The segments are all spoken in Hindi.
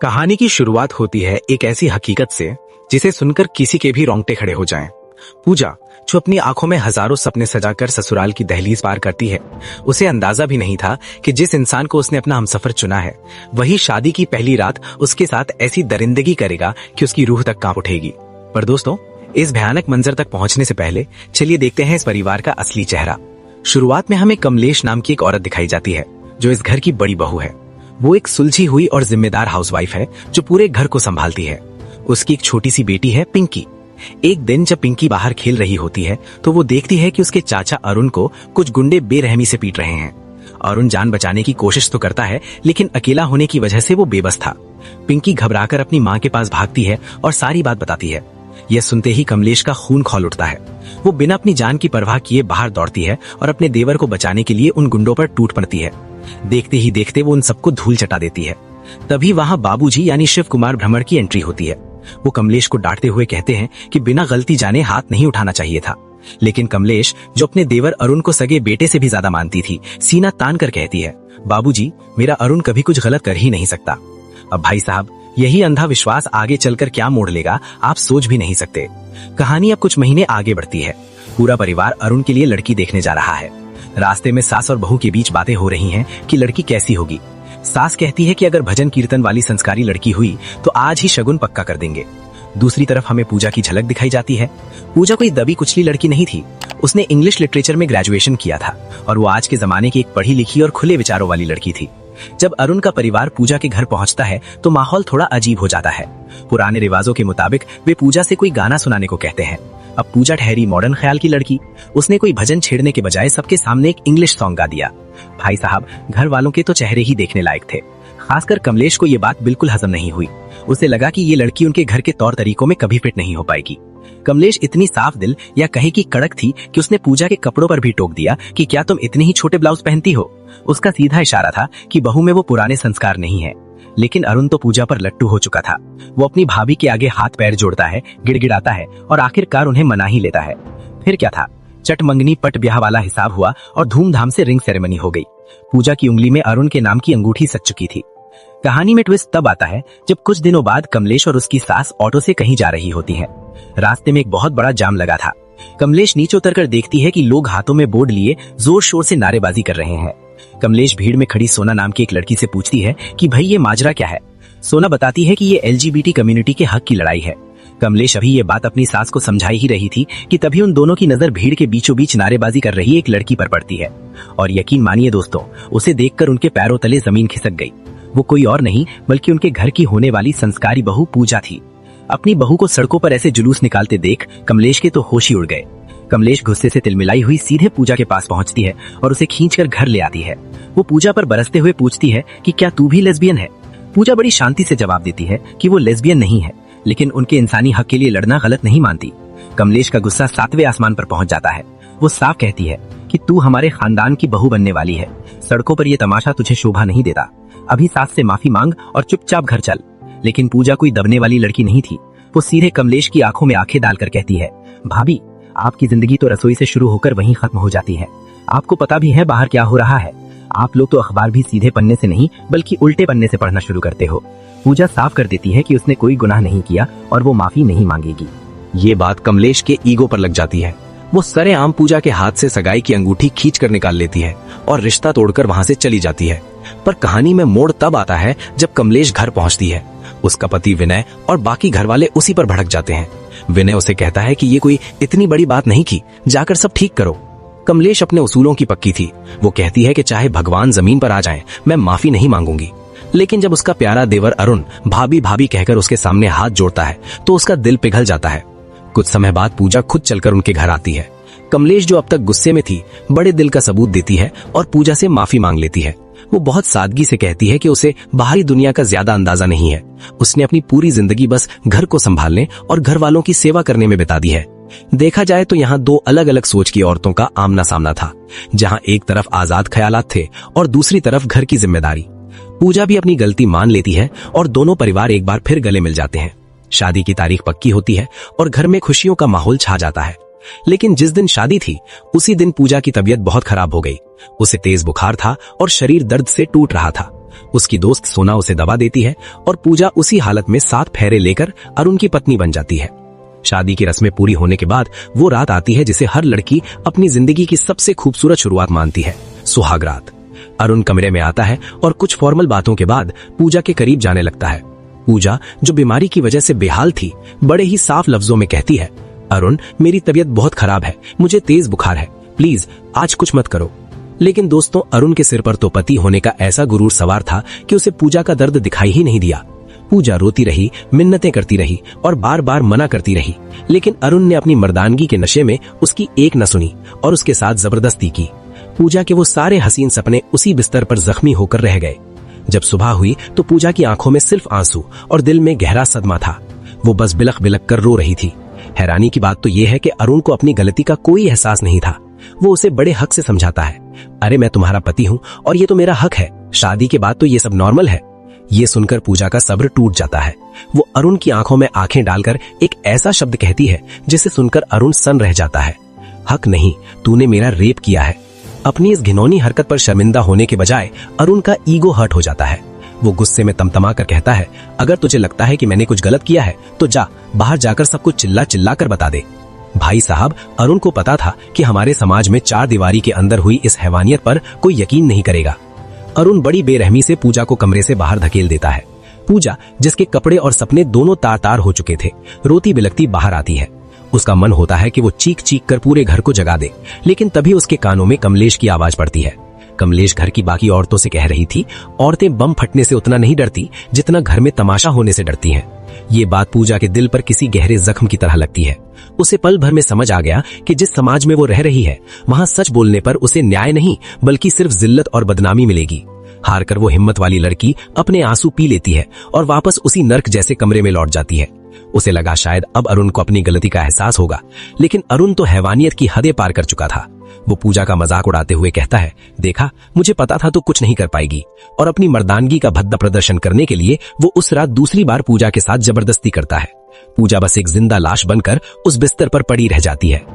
कहानी की शुरुआत होती है एक ऐसी हकीकत से जिसे सुनकर किसी के भी रोंगटे खड़े हो जाएं। पूजा, जो अपनी आंखों में हजारों सपने सजाकर ससुराल की दहलीज पार करती है, उसे अंदाजा भी नहीं था कि जिस इंसान को उसने अपना हमसफर चुना है, वही शादी की पहली रात उसके साथ ऐसी दरिंदगी करेगा कि उसकी रूह तक कांप उठेगी। पर दोस्तों, इस भयानक मंजर तक पहुंचने से पहले चलिए देखते हैं इस परिवार का असली चेहरा। शुरुआत में हमें कमलेश नाम की एक औरत दिखाई जाती है, जो इस घर की बड़ी बहू है। वो एक सुलझी हुई और जिम्मेदार हाउसवाइफ है जो पूरे घर को संभालती है। उसकी एक छोटी सी बेटी है, पिंकी। एक दिन जब पिंकी बाहर खेल रही होती है तो वो देखती है कि उसके चाचा अरुण को कुछ गुंडे बेरहमी से पीट रहे हैं। अरुण जान बचाने की कोशिश तो करता है, लेकिन अकेला होने की वजह से वो बेबस था। पिंकी घबराकर अपनी माँ के पास भागती है और सारी बात बताती है। यह सुनते ही कमलेश का खून खौल उठता है। वो बिना अपनी जान की परवाह किए बाहर दौड़ती है और अपने देवर को बचाने के लिए उन गुंडों पर टूट पड़ती है। देखते ही देखते वो उन सबको धूल चटा देती है। तभी वहां बाबूजी यानी शिव कुमार भ्रमर की एंट्री होती है। वो कमलेश को डांटते हुए कहते हैं कि बिना गलती जाने हाथ नहीं उठाना चाहिए था। लेकिन कमलेश, जो अपने देवर अरुण को सगे बेटे से भी ज्यादा मानती थी, सीना तान कर कहती है, बाबूजी, मेरा अरुण कभी कुछ गलत कर ही नहीं सकता। अब भाई साहब, यही अंधा विश्वास आगे चलकर क्या मोड़ लेगा, आप सोच भी नहीं सकते। कहानी अब कुछ महीने आगे बढ़ती है। पूरा परिवार अरुण के लिए लड़की देखने जा रहा है। रास्ते में सास और बहू के बीच बातें हो रही हैं कि लड़की कैसी होगी। सास कहती है कि अगर भजन कीर्तन वाली संस्कारी लड़की हुई तो आज ही शगुन पक्का कर देंगे। दूसरी तरफ हमें पूजा की झलक दिखाई जाती है। पूजा कोई दबी कुचली लड़की नहीं थी। उसने इंग्लिश लिटरेचर में ग्रेजुएशन किया था और वो आज के जमाने की एक पढ़ी लिखी और खुले विचारों वाली लड़की थी। जब अरुण का परिवार पूजा के घर पहुंचता है तो माहौल थोड़ा अजीब हो जाता है। पुराने रिवाजों के मुताबिक वे पूजा से कोई गाना सुनाने को कहते हैं। अब पूजा ठहरी मॉडर्न ख्याल की लड़की। उसने कोई भजन छेड़ने के बजाय सबके सामने एक इंग्लिश सॉन्ग गा दिया। भाई साहब, घर वालों के तो चेहरे ही देखने लायक थे। खासकर कमलेश को ये बात बिल्कुल हजम नहीं हुई। उसे लगा कि ये लड़की उनके घर के तौर तरीकों में कभी फिट नहीं हो पाएगी। कमलेश इतनी साफ दिल या कहे कि कड़क थी कि उसने पूजा के कपड़ों पर भी टोक दिया कि क्या तुम इतने ही छोटे ब्लाउज पहनती हो। उसका सीधा इशारा था कि बहू में वो पुराने संस्कार नहीं है। लेकिन अरुण तो पूजा पर लट्टू हो चुका था। वो अपनी भाभी के आगे हाथ पैर जोड़ता है, गिड़गिड़ाता है और आखिरकार उन्हें मना ही लेता है। फिर क्या था, चट मंगनी पट ब्याह वाला हिसाब हुआ और धूमधाम से रिंग सेरेमनी हो गई। पूजा की उंगली में अरुण के नाम की अंगूठी सज चुकी थी। कहानी में ट्विस्ट तब आता है जब कुछ दिनों बाद कमलेश और उसकी सास ऑटो से कहीं जा रही होती हैं। रास्ते में एक बहुत बड़ा जाम लगा था। कमलेश नीचे उतरकर देखती है कि लोग हाथों में बोर्ड लिए जोर शोर से नारेबाजी कर रहे हैं। कमलेश भीड़ में खड़ी सोना नाम की एक लड़की से पूछती है कि भाई ये माजरा क्या है। सोना बताती है कि ये LGBT कम्युनिटी के हक की लड़ाई है। कमलेश अभी ये बात अपनी सास को समझाई ही रही थी कि तभी उन दोनों की नजर भीड़ के बीचों बीच नारेबाजी कर रही एक लड़की पर पड़ती है। और यकीन मानिए दोस्तों, उसे देखकर उनके पैरों तले जमीन खिसक गई। वो कोई और नहीं बल्कि उनके घर की होने वाली संस्कारी बहू पूजा थी। अपनी बहू को सड़कों पर ऐसे जुलूस निकालते देख कमलेश के तो होश ही उड़ गए। कमलेश गुस्से से तिलमिलाई हुई सीधे पूजा के पास पहुंचती है और उसे खींचकर घर ले आती है। वो पूजा पर बरसते हुए पूछती है कि क्या तू भी लेस्बियन है। पूजा बड़ी शांति से जवाब देती है कि वो लेस्बियन नहीं है, लेकिन उनके इंसानी हक के लिए लड़ना गलत नहीं मानती। कमलेश का गुस्सा 7वें आसमान पर पहुंच जाता है। वो साफ कहती है कि तू हमारे खानदान की बहू बनने वाली है। सड़कों पर यह तमाशा तुझे शोभा नहीं देता। अभी सास से माफी मांग और चुपचाप घर चल। लेकिन पूजा कोई दबने वाली लड़की नहीं थी। वो सीधे कमलेश की आंखों में आंखें डालकर कहती है, भाभी, आपकी जिंदगी तो रसोई से शुरू होकर वहीं खत्म हो जाती है। आपको पता भी है बाहर क्या हो रहा है। आप लोग तो अखबार भी सीधे पन्ने से नहीं बल्कि उल्टे पन्ने से पढ़ना शुरू करते हो। पूजा साफ कर देती है कि उसने कोई गुनाह नहीं किया और वो माफी नहीं मांगेगी। ये बात कमलेश के ईगो पर लग जाती है। वो सरेआम पूजा के हाथ से सगाई की अंगूठी खींचकर निकाल लेती है और रिश्ता तोड़कर वहां से चली जाती है। पर कहानी में मोड़ तब आता है जब कमलेश घर पहुंचती है। उसका पति विनय और बाकी घर वाले उसी पर भड़क जाते हैं। विनय उसे कहता है कि ये कोई इतनी बड़ी बात नहीं की, जाकर सब ठीक करो। कमलेश अपने उसूलों की पक्की थी। वो कहती है कि चाहे भगवान जमीन पर आ जाएं, मैं माफी नहीं मांगूंगी। लेकिन जब उसका प्यारा देवर अरुण भाभी भाभी कहकर उसके सामने हाथ जोड़ता है तो उसका दिल पिघल जाता है। कुछ समय बाद पूजा खुद चलकर उनके घर आती है। कमलेश, जो अब तक गुस्से में थी, बड़े दिल का सबूत देती है और पूजा से माफी मांग लेती है। वो बहुत सादगी से कहती है कि उसे बाहरी दुनिया का ज्यादा अंदाजा नहीं है। उसने अपनी पूरी जिंदगी बस घर को संभालने और घर वालों की सेवा करने में बिता दी है। देखा जाए तो यहाँ दो अलग अलग सोच की औरतों का आमना सामना था, जहाँ एक तरफ आजाद ख्यालात थे और दूसरी तरफ घर की जिम्मेदारी। पूजा भी अपनी गलती मान लेती है और दोनों परिवार एक बार फिर गले मिल जाते हैं। शादी की तारीख पक्की होती है और घर में खुशियों का माहौल छा जाता है। लेकिन जिस दिन शादी थी उसी दिन पूजा की तबीयत बहुत खराब हो गई। उसे तेज बुखार था और शरीर दर्द से टूट रहा था। उसकी दोस्त सोना उसे दबा देती है और पूजा उसी हालत में 7 फेरे लेकर अरुण की पत्नी बन जाती है। शादी की रस्में पूरी होने के बाद वो रात आती है जिसे हर लड़की अपनी जिंदगी की सबसे खूबसूरत शुरुआत मानती है, सुहाग रात। अरुण कमरे में आता है और कुछ फॉर्मल बातों के बाद पूजा के करीब जाने लगता है। पूजा, जो बीमारी की वजह से बेहाल थी, बड़े ही साफ लफ्जों में कहती है, अरुण, मेरी तबीयत बहुत खराब है, मुझे तेज बुखार है, प्लीज आज कुछ मत करो। लेकिन दोस्तों, अरुण के सिर पर तो पति होने का ऐसा गुरूर सवार था कि उसे पूजा का दर्द दिखाई ही नहीं दिया। पूजा रोती रही, मिन्नतें करती रही और बार बार मना करती रही, लेकिन अरुण ने अपनी मर्दानगी के नशे में उसकी एक न सुनी और उसके साथ जबरदस्ती की। पूजा के वो सारे हसीन सपने उसी बिस्तर पर जख्मी होकर रह गए। जब सुबह हुई तो पूजा की आंखों में सिर्फ आंसू और दिल में गहरा सदमा था। वो बस बिलख बिलख कर रो रही थी। हैरानी की बात तो यह है कि अरुण को अपनी गलती का कोई एहसास नहीं था। वो उसे बड़े हक से समझाता है, अरे मैं तुम्हारा पति हूँ और ये तो मेरा हक है, शादी के बाद तो ये सब नॉर्मल है। ये सुनकर पूजा का सब्र टूट जाता है। वो अरुण की आंखों में आंखें डालकर एक ऐसा शब्द कहती है जिसे सुनकर अरुण सन रह जाता है, हक नहीं, तूने मेरा रेप किया है। अपनी इस घिनौनी हरकत पर शर्मिंदा होने के बजाय अरुण का ईगो हर्ट हो जाता है। वो गुस्से में तमतमा कर कहता है, अगर तुझे लगता है कि मैंने कुछ गलत किया है तो जा बाहर जाकर सब कुछ चिल्ला चिल्ला कर बता दे। भाई साहब, अरुण को पता था कि हमारे समाज में 4 दीवारी के अंदर हुई इस हैवानियत पर कोई यकीन नहीं करेगा। अरुण बड़ी बेरहमी से पूजा को कमरे से बाहर धकेल देता है। पूजा, जिसके कपड़े और सपने दोनों तार तार हो चुके थे, रोती बिलखती बाहर आती है। उसका मन होता है कि वो चीख चीख कर पूरे घर को जगा दे, लेकिन तभी उसके कानों में कमलेश की आवाज पड़ती है। कमलेश घर की बाकी औरतों से कह रही थी, औरतें बम फटने से उतना नहीं डरती जितना घर में तमाशा होने से डरती हैं। ये बात पूजा के दिल पर किसी गहरे जख्म की तरह लगती है। उसे पल भर में समझ आ गया कि जिस समाज में वो रह रही है, वहां सच बोलने पर उसे न्याय नहीं बल्कि सिर्फ जिल्लत और बदनामी मिलेगी। हारकर वो हिम्मत वाली लड़की अपने आंसू पी लेती है और वापस उसी नर्क जैसे कमरे में लौट जाती है। उसे लगा शायद अब अरुण को अपनी गलती का एहसास होगा, लेकिन अरुण तो हैवानियत की हदें पार कर चुका था। वो पूजा का मजाक उड़ाते हुए कहता है, देखा, मुझे पता था तो कुछ नहीं कर पाएगी। और अपनी मर्दानगी का भद्दा प्रदर्शन करने के लिए वो उस रात दूसरी बार पूजा के साथ जबरदस्ती करता है। पूजा बस एक जिंदा लाश बनकर उस बिस्तर पर पड़ी रह जाती है।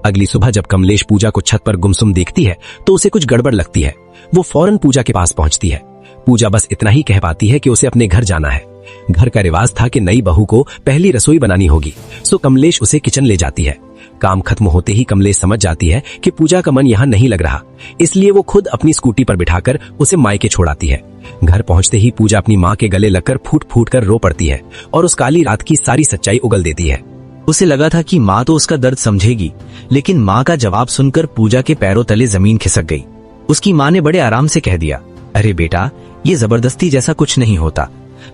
अगली सुबह जब कमलेश पूजा को छत पर गुमसुम देखती है तो उसे कुछ गड़बड़ लगती है। वो फौरन पूजा के पास पहुंचती है। पूजा बस इतना ही कह पाती है कि उसे अपने घर जाना है। घर का रिवाज था कि नई बहू को पहली रसोई बनानी होगी, सो कमलेश उसे किचन ले जाती है। काम खत्म होते ही कमलेश समझ जाती है कि पूजा का मन यहाँ नहीं लग रहा, इसलिए वो खुद अपनी स्कूटी पर बिठाकर उसे मायके छोड़ाती है। घर पहुंचते ही पूजा अपनी माँ के गले लगकर फूट फूट कर रो पड़ती है और उस काली रात की सारी सच्चाई उगल देती है। उसे लगा था कि माँ तो उसका दर्द समझेगी, लेकिन माँ का जवाब सुनकर पूजा के पैरों तले जमीन खिसक गई। उसकी माँ ने बड़े आराम से कह दिया, अरे बेटा, ये जबरदस्ती जैसा कुछ नहीं होता।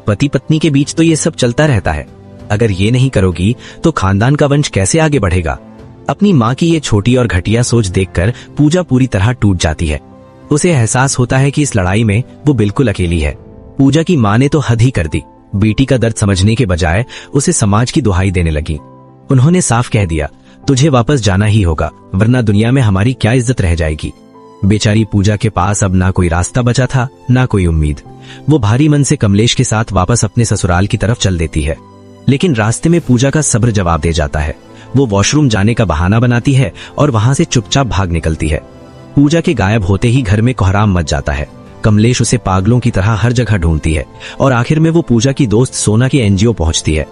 पति पत्नी के बीच तो ये सब चलता रहता है। अगर ये नहीं करोगी तो खानदान का वंश कैसे आगे बढ़ेगा। अपनी माँ की ये छोटी और घटिया सोच देखकर पूजा पूरी तरह टूट जाती है। उसे एहसास होता है कि इस लड़ाई में वो बिल्कुल अकेली है। पूजा की माँ ने तो हद ही कर दी। बेटी का दर्द समझने के बजाय उसे समाज की दुहाई देने लगी। उन्होंने साफ कह दिया, तुझे वापस जाना ही होगा, वरना दुनिया में हमारी क्या इज्जत रह जाएगी। बेचारी पूजा के पास अब ना कोई रास्ता बचा था, ना कोई उम्मीद। वो भारी मन से कमलेश के साथ वापस अपने ससुराल की तरफ चल देती है, लेकिन रास्ते में पूजा का सब्र जवाब दे जाता है। वो वॉशरूम जाने का बहाना बनाती है और वहां से चुपचाप भाग निकलती है। पूजा के गायब होते ही घर में कोहराम मच जाता है। कमलेश उसे पागलों की तरह हर जगह ढूंढती है और आखिर में वो पूजा की दोस्त सोना की एनजीओ पहुंचती है।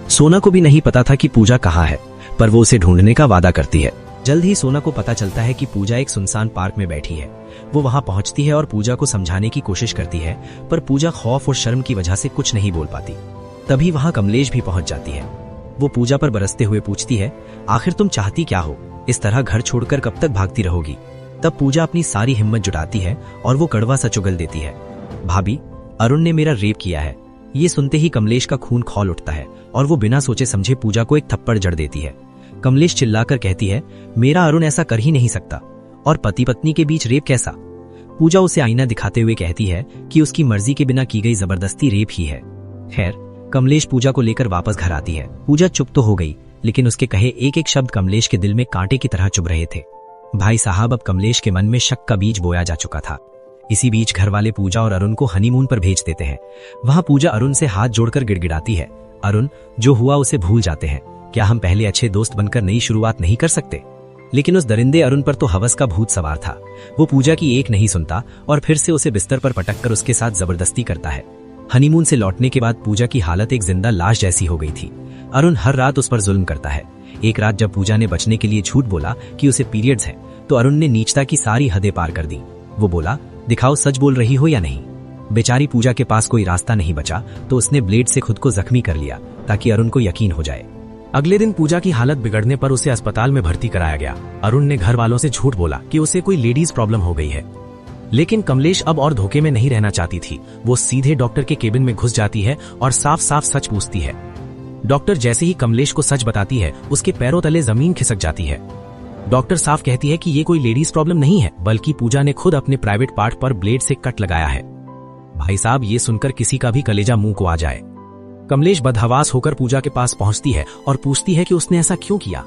सोना को भी नहीं पता था कि पूजा कहाँ है, पर वो उसे ढूंढने का वादा करती है। जल्द ही सोना को पता चलता है कि पूजा एक सुनसान पार्क में बैठी है। वो वहां पहुंचती है और पूजा को समझाने की कोशिश करती है, पर पूजा खौफ और शर्म की वजह से कुछ नहीं बोल पाती। तभी वहां कमलेश भी पहुंच जाती है। वो पूजा पर बरसते हुए पूछती है, आखिर तुम चाहती क्या हो? इस तरह घर छोड़कर कब तक भागती रहोगी? तब पूजा अपनी सारी हिम्मत जुटाती है और वो कड़वा सा चुगल देती है, भाभी, अरुण ने मेरा रेप किया है। ये सुनते ही कमलेश का खून खौल उठता है और वो बिना सोचे समझे पूजा को एक थप्पड़ जड़ देती है। कमलेश चिल्लाकर कहती है, मेरा अरुण ऐसा कर ही नहीं सकता, और पति पत्नी के बीच रेप कैसा? पूजा उसे आईना दिखाते हुए कहती है कि उसकी मर्जी के बिना की गई जबरदस्ती रेप ही है। खैर, कमलेश पूजा को लेकर वापस घर आती है। पूजा चुप तो हो गई, लेकिन उसके कहे एक एक शब्द कमलेश के दिल में कांटे की तरह चुभ रहे थे। भाई साहब, अब कमलेश के मन में शक का बीज बोया जा चुका था। इसी बीच घर वाले पूजा और अरुण को हनीमून पर भेज देते हैं। वहां पूजा अरुण से हाथ जोड़कर गिड़गिड़ाती है, अरुण, जो हुआ उसे भूल जाते हैं। क्या हम पहले अच्छे दोस्त बनकर नई शुरुआत नहीं कर सकते? लेकिन उस दरिंदे अरुण पर तो हवस का भूत सवार था। वो पूजा की एक नहीं सुनता और फिर से उसे बिस्तर पर पटक कर उसके साथ जबरदस्ती करता है। हनीमून से लौटने के बाद पूजा की हालत एक जिंदा लाश जैसी हो गई थी। अरुण हर रात उस पर जुल्म करता है। एक रात जब पूजा ने बचने के लिए झूठ बोला कि उसे पीरियड्स है, तो अरुण ने नीचता की सारी हदें पार कर दी। वो बोला, दिखाओ सच बोल रही हो या नहीं। बेचारी पूजा के पास कोई रास्ता नहीं बचा तो उसने ब्लेड से खुद को जख्मी कर लिया ताकि अरुण को यकीन हो जाए। अगले दिन पूजा की हालत बिगड़ने पर उसे अस्पताल में भर्ती कराया गया। अरुण ने घर वालों से झूठ बोला कि उसे कोई लेडीज प्रॉब्लम हो गई है, लेकिन कमलेश अब और धोखे में नहीं रहना चाहती थी। वो सीधे डॉक्टर के केबिन में घुस जाती है और साफ साफ सच पूछती है। डॉक्टर जैसे ही कमलेश को सच बताती है, उसके पैरों तले जमीन खिसक जाती है। डॉक्टर साफ कहती है कि ये कोई लेडीज प्रॉब्लम नहीं है, बल्कि पूजा ने खुद अपने प्राइवेट पार्ट पर ब्लेड से कट लगाया है। भाई साहब, ये सुनकर किसी का भी कलेजा मुंह को आ जाए। कमलेश बदहवास होकर पूजा के पास पहुंचती है और पूछती है कि उसने ऐसा क्यों किया।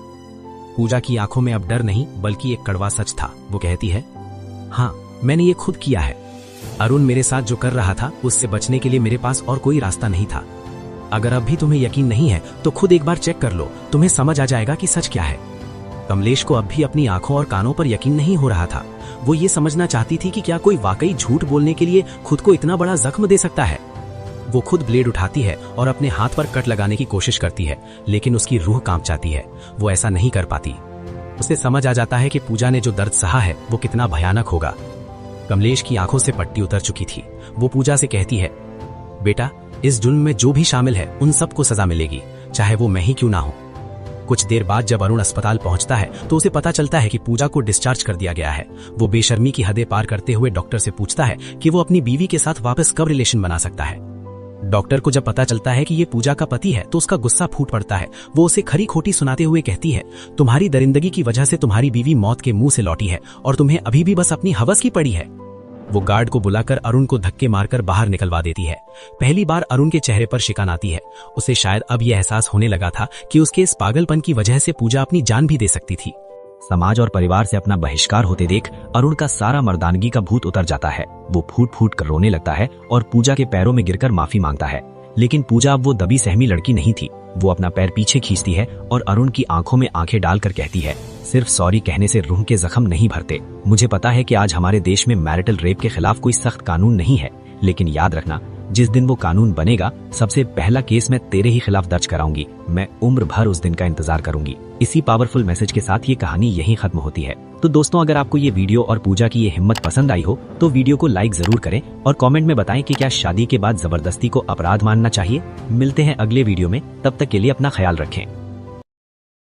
पूजा की आंखों में अब डर नहीं बल्कि एक कड़वा सच था। वो कहती है, हाँ, मैंने ये खुद किया है। अरुण मेरे साथ जो कर रहा था उससे बचने के लिए मेरे पास और कोई रास्ता नहीं था। अगर अब भी तुम्हें यकीन नहीं है तो खुद एक बार चेक कर लो, तुम्हें समझ आ जाएगा कि सच क्या है। कमलेश को अब भी अपनी आंखों और कानों पर यकीन नहीं हो रहा था। वो ये समझना चाहती थी कि क्या कोई वाकई झूठ बोलने के लिए खुद को इतना बड़ा जख्म दे सकता है। वो खुद ब्लेड उठाती है और अपने हाथ पर कट लगाने की कोशिश करती है, लेकिन उसकी रूह कांप जाती है। वो ऐसा नहीं कर पाती। उसे समझ आ जाता है कि पूजा ने जो दर्द सहा है वो कितना भयानक होगा। कमलेश की आंखों से पट्टी उतर चुकी थी। वो पूजा से कहती है, बेटा, इस जुल्म में जो भी शामिल है उन सबको सजा मिलेगी, चाहे वो मैं ही क्यों ना हो। कुछ देर बाद जब अरुण अस्पताल पहुंचता है तो उसे पता चलता है कि पूजा को डिस्चार्ज कर दिया गया है। वो बेशर्मी की हदें पार करते हुए डॉक्टर से पूछता है कि वो अपनी बीवी के साथ वापस कब रिलेशन बना सकता है। डॉक्टर को जब पता चलता है कि ये पूजा का पति है तो उसका गुस्सा फूट पड़ता है। वो उसे खरी खोटी सुनाते हुए कहती है, तुम्हारी दरिंदगी की वजह से तुम्हारी बीवी मौत के मुंह से लौटी है और तुम्हें अभी भी बस अपनी हवस की पड़ी है। वो गार्ड को बुलाकर अरुण को धक्के मारकर बाहर निकलवा देती है। पहली बार अरुण के चेहरे पर शिकन आती है। उसे शायद अब यह एहसास होने लगा था कि उसके इस पागलपन की वजह से पूजा अपनी जान भी दे सकती थी। समाज और परिवार से अपना बहिष्कार होते देख अरुण का सारा मर्दानगी का भूत उतर जाता है। वो फूट फूट कर रोने लगता है और पूजा के पैरों में गिरकर माफी मांगता है। लेकिन पूजा अब वो दबी सहमी लड़की नहीं थी। वो अपना पैर पीछे खींचती है और अरुण की आंखों में आंखें डालकर कहती है, सिर्फ सॉरी कहने से रूह के जख्म नहीं भरते। मुझे पता है कि आज हमारे देश में मैरिटल रेप के खिलाफ कोई सख्त कानून नहीं है, लेकिन याद रखना, जिस दिन वो कानून बनेगा सबसे पहला केस मैं तेरे ही खिलाफ दर्ज कराऊंगी। मैं उम्र भर उस दिन का इंतजार करूंगी। इसी पावरफुल मैसेज के साथ ये कहानी यहीं खत्म होती है। तो दोस्तों, अगर आपको ये वीडियो और पूजा की ये हिम्मत पसंद आई हो तो वीडियो को लाइक जरूर करें और कमेंट में बताएं कि क्या शादी के बाद जबरदस्ती को अपराध मानना चाहिए। मिलते हैं अगले वीडियो में, तब तक के लिए अपना ख्याल रखें।